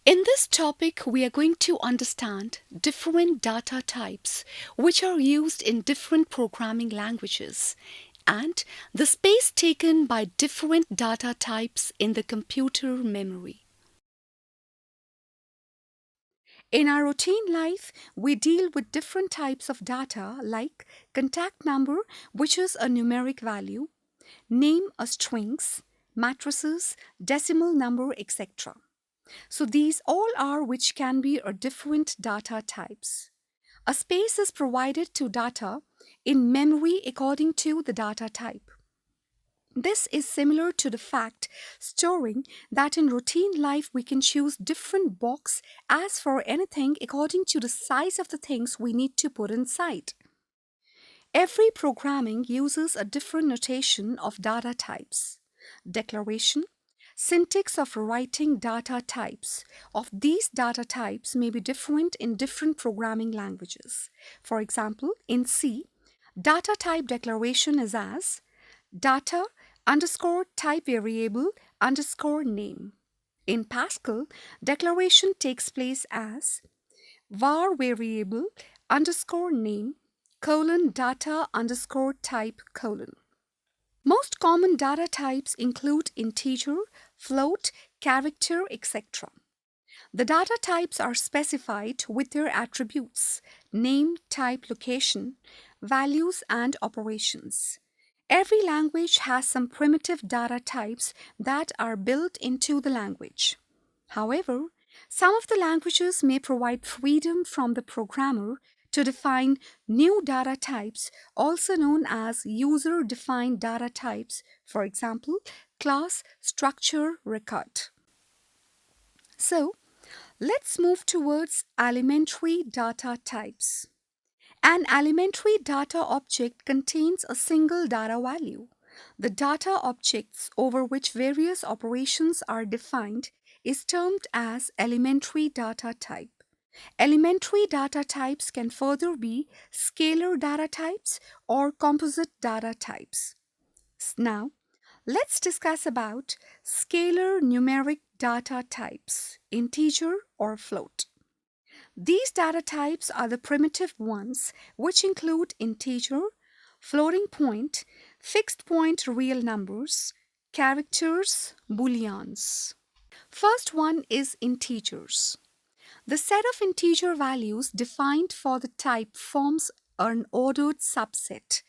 In this topic, we are going to understand different data types which are used in different programming languages and the space taken by different data types in the computer memory. In our routine life, we deal with different types of data like contact number, which is a numeric value, name a strings, matrices, decimal number, etc. So these all are which can be a different data types. A space is provided to data in memory according to the data type. This is similar to the fact storing that in routine life we can choose different box as for anything according to the size of the things we need to put inside. Every programming uses a different notation of data types. Declaration, syntax of writing data types of these data types may be different in different programming languages. For example, in C, data type declaration is as data underscore type variable underscore name. In Pascal, declaration takes place as var variable underscore name colon data underscore type colon. Most common data types include integer, float, character, etc. The data types are specified with their attributes, name, type, location, values, and operations. Every language has some primitive data types that are built into the language. However, some of the languages may provide freedom from the programmer to define new data types, also known as user-defined data types, for example, class, structure, record. So, let's move towards elementary data types. An elementary data object contains a single data value. The data objects over which various operations are defined is termed as elementary data type. Elementary data types can further be scalar data types or composite data types. Now, let's discuss about scalar numeric data types, integer or float. These data types are the primitive ones, which include integer, floating point, fixed point real numbers, characters, booleans. First one is integers. The set of integer values defined for the type forms an ordered subset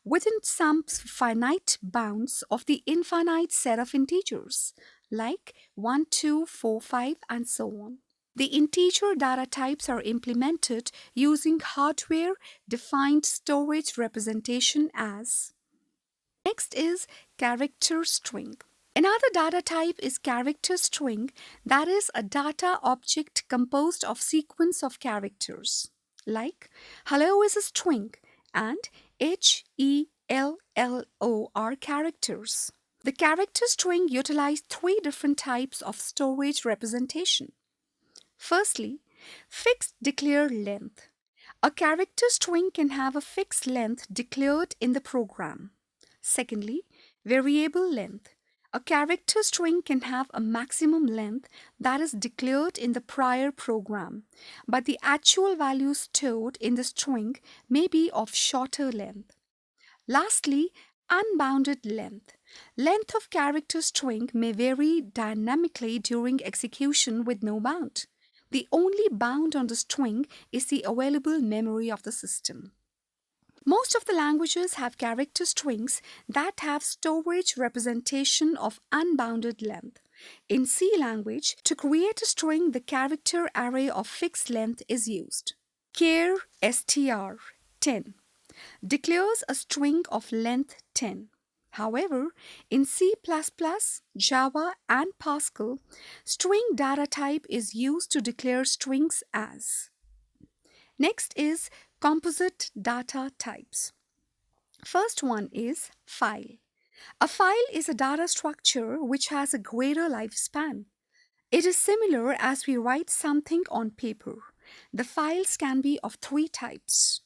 within some finite bounds of the infinite set of integers, like 1, 2, 4, 5, and so on. The integer data types are implemented using hardware-defined storage representation as. Next is character string. Another data type is character string, that is a data object composed of sequence of characters. Like hello is a string and HELLO are characters. The character string utilizes three different types of storage representation. Firstly, fixed declared length. A character string can have a fixed length declared in the program. Secondly, variable length. A character string can have a maximum length that is declared in the prior program, but the actual value stored in the string may be of shorter length. Lastly, unbounded length. Length of character string may vary dynamically during execution with no bound. The only bound on the string is the available memory of the system. Most of the languages have character strings that have storage representation of unbounded length. In C language, to create a string, the character array of fixed length is used. Char str 10 declares a string of length 10. However, in C++, Java, and Pascal, string data type is used to declare strings as. Next is composite data types. First one is file. A file is a data structure which has a greater lifespan. It is similar as we write something on paper. The files can be of three types.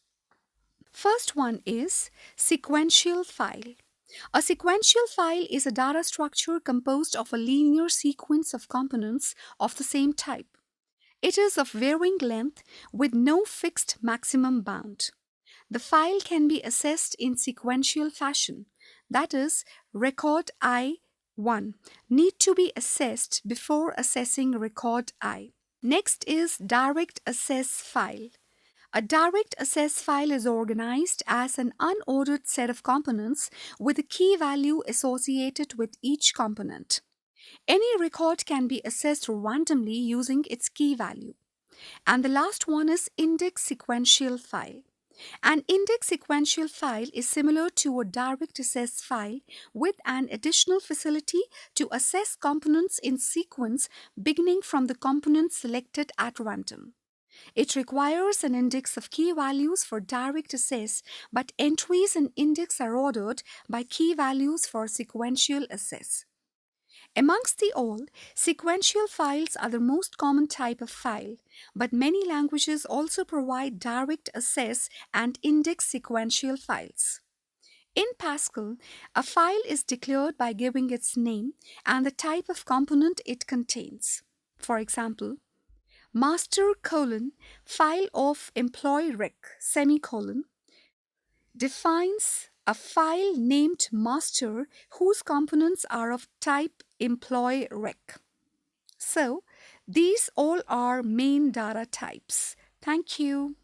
First one is sequential file. A sequential file is a data structure composed of a linear sequence of components of the same type. It is of varying length with no fixed maximum bound. The file can be accessed in sequential fashion, that is, record I1 need to be accessed before accessing record I. Next is direct access file. A direct access file is organized as an unordered set of components with a key value associated with each component. Any record can be accessed randomly using its key value. And the last one is index sequential file. An index sequential file is similar to a direct access file with an additional facility to access components in sequence beginning from the component selected at random. It requires an index of key values for direct access, but entries in index are ordered by key values for sequential access. Amongst the all, sequential files are the most common type of file, but many languages also provide direct access and index sequential files. In Pascal, a file is declared by giving its name and the type of component it contains. For example, master colon file of employee rec semicolon defines a file named master whose components are of type employee rec. So, these all are main data types. Thank you.